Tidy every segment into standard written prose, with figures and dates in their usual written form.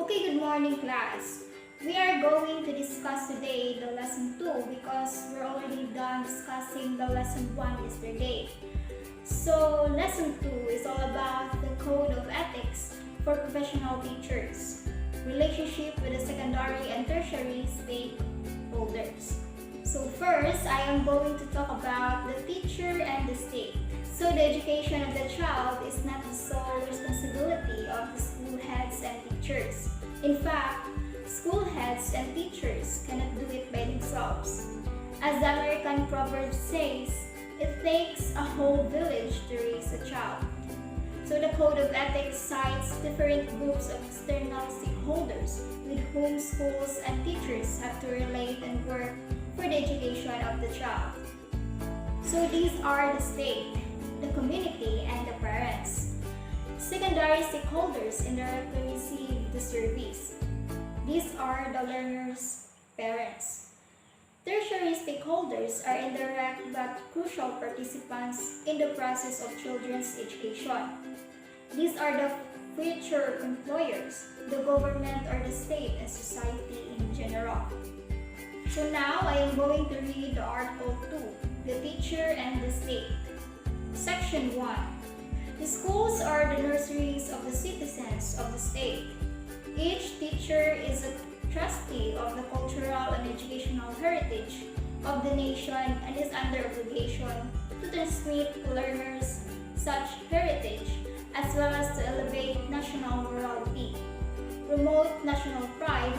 Okay, good morning class. We are going to discuss today the lesson 2 because we're already done discussing the lesson 1 yesterday. So lesson 2 is all about the code of ethics for professional teachers, relationship with the secondary and tertiary stakeholders. So first, I am going to talk about the teacher and the state. So the education of the child is not the sole responsibility of the school heads and teachers. In fact, school heads and teachers cannot do it by themselves. As the American proverb says, it takes a whole village to raise a child. So the Code of Ethics cites different groups of external stakeholders with whom schools and teachers have to relate and work for the education of the child. So these are the state, the community, and the parents. Secondary stakeholders indirectly receive the service. These are the learner's parents. Tertiary stakeholders are indirect but crucial participants in the process of children's education. These are the future employers, the government or the state and society in general. So now I am going to read the Article 2, the teacher and the state. Section 1. The schools are the nurseries of the citizens of the state. Each teacher is a trustee of the cultural and educational heritage of the nation and is under obligation to transmit to learners such heritage as well as to elevate national morality, promote national pride,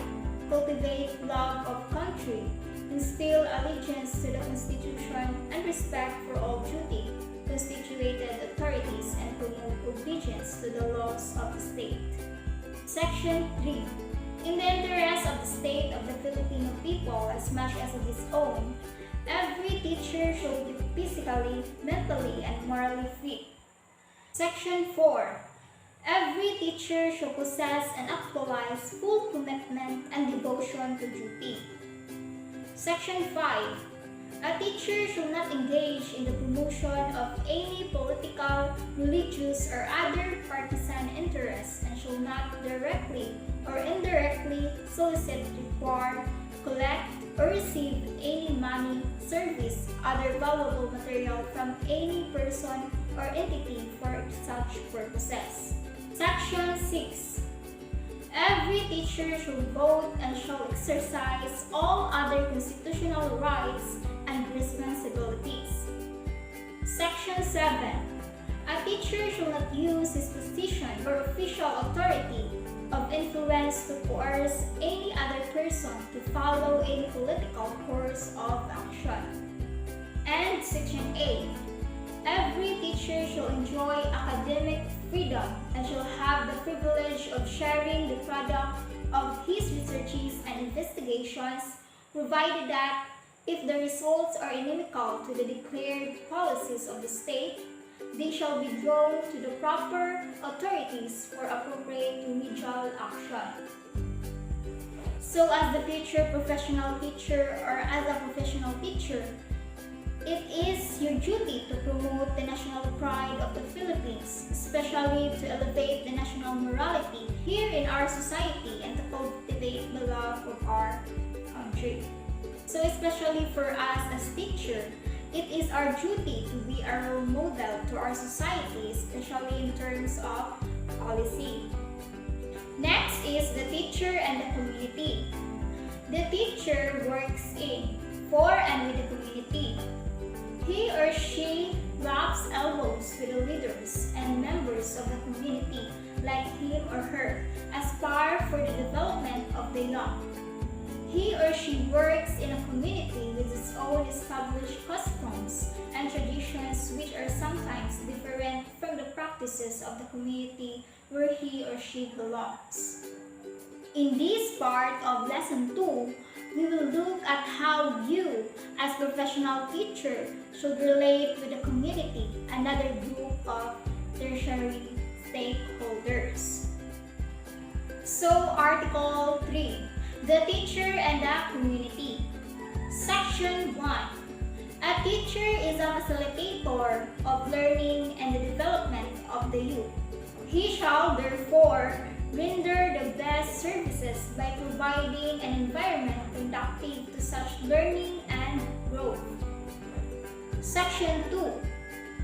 cultivate love of country, instill allegiance to the Constitution and respect for all duty, constituted authorities, and promote obedience to the laws of the state. Section 3. In the interest of the state of the Filipino people as much as of its own, every teacher should be physically, mentally, and morally fit. Section 4. Every teacher should possess and actualize full commitment and devotion to duty. Section 5. A teacher should not engage in the promotion of any political, religious, or other partisan interests and shall not directly or indirectly solicit, require, collect, or receive any money, service, other valuable material from any person or entity for such purposes. Section 6. Every teacher should vote and shall exercise all other constitutional rights and responsibilities. Section 7. A teacher shall not use his position or official authority of influence to coerce any other person to follow any political course of action. And Section 8. Every teacher shall enjoy academic freedom and shall have the privilege of sharing the product of his researches and investigations, provided that if the results are inimical to the declared policies of the state, they shall be drawn to the proper authorities for appropriate remedial action. So as the future professional teacher or as a professional teacher, it is your duty to promote the national pride of the Philippines, especially to elevate the national morality here in our society and to cultivate the love of our country. So especially for us as teacher, it is our duty to be a role model to our society, especially in terms of policy. Next is the teacher and the community. The teacher works in, for, and with the community. He or she rubs elbows with the leaders and members of the community like him or her, aspire for the development of the law. He or she works in a community with its own established customs and traditions which are sometimes different from the practices of the community where he or she belongs. In this part of Lesson 2, we will look at how you, as professional teacher, should relate with the community, another group of tertiary stakeholders. So, Article 3. The teacher and the community. Section 1. A teacher is a facilitator of learning and the development of the youth. He shall therefore render the best services by providing an environment conducive to such learning and growth. Section 2.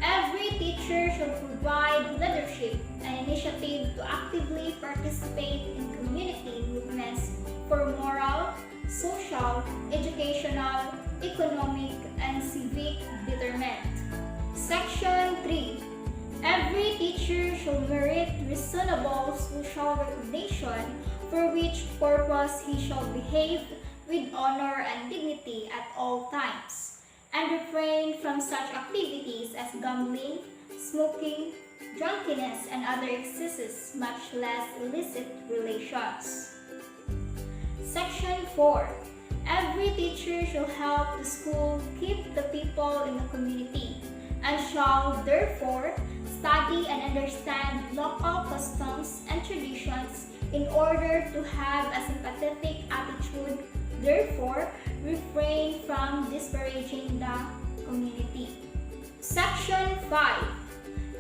Every teacher should provide leadership and initiative to actively participate in community movements for moral, social, educational, economic, and civic betterment. Section 3. Every teacher should merit reasonable social recognition, for which purpose he shall behave with honor and dignity at all times, and refrain from such activities as gambling, smoking, drunkenness, and other excesses, much less illicit relations. Section 4. Every teacher shall help the school keep the people in the community, and shall therefore study and understand local customs and traditions in order to have a sympathetic attitude, therefore refrain from disparaging the community. Section 5.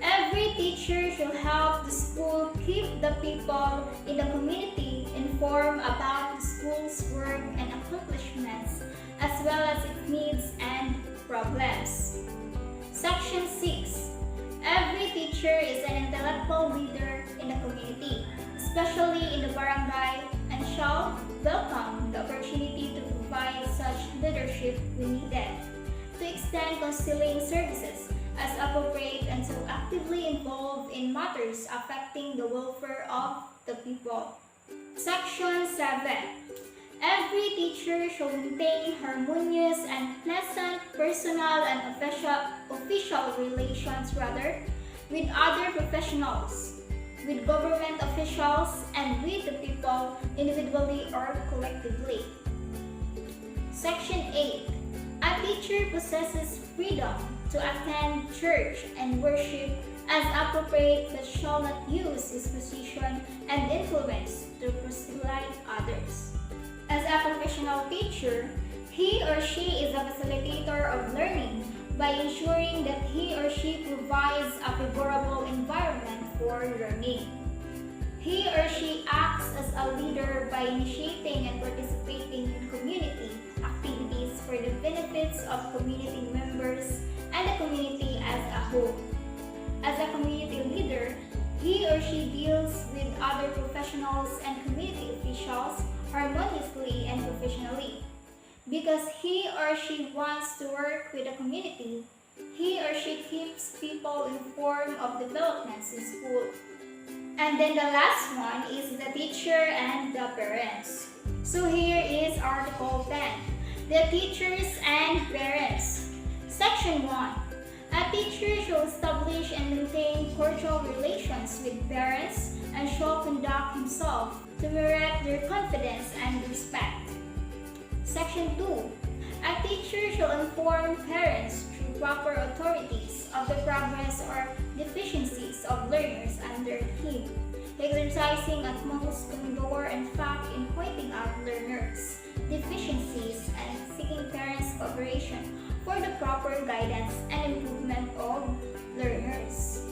Every teacher shall help the school keep the people in the community informed about the school's work and accomplishments, as well as its needs and problems. Section 6. Every teacher is an intellectual leader in the community, especially in the barangay, and shall welcome the opportunity to provide such leadership when needed, to extend counseling services as appropriate, and so actively involved in matters affecting the welfare of the people. Section 7. Every teacher shall maintain harmonious and pleasant personal and official relations with other professionals, with government officials, and with the people individually or collectively. Section 8. A teacher possesses freedom to attend church and worship as appropriate, but shall not use his position and influence to proselyte others. As a professional teacher, he or she is a facilitator of learning by ensuring that he or she provides a favorable environment for learning. He or she acts as a leader by initiating and participating in community activities for the benefits of community members and the community as a whole. As a community leader, he or she deals with other professionals and community officials harmoniously and professionally. Because he or she wants to work with the community, he or she keeps people informed of developments in school. And then the last one is the teacher and the parents. So here is Article 10, the teachers and parents. Section 1. A teacher shall establish and maintain cordial relations with parents and shall conduct himself to merit their confidence and respect. Section 2. A teacher shall inform parents through proper authorities of the progress or deficiencies of learners under him, exercising utmost candor and fact in pointing out learners' deficiencies and seeking parents' cooperation for the proper guidance and improvement of learners.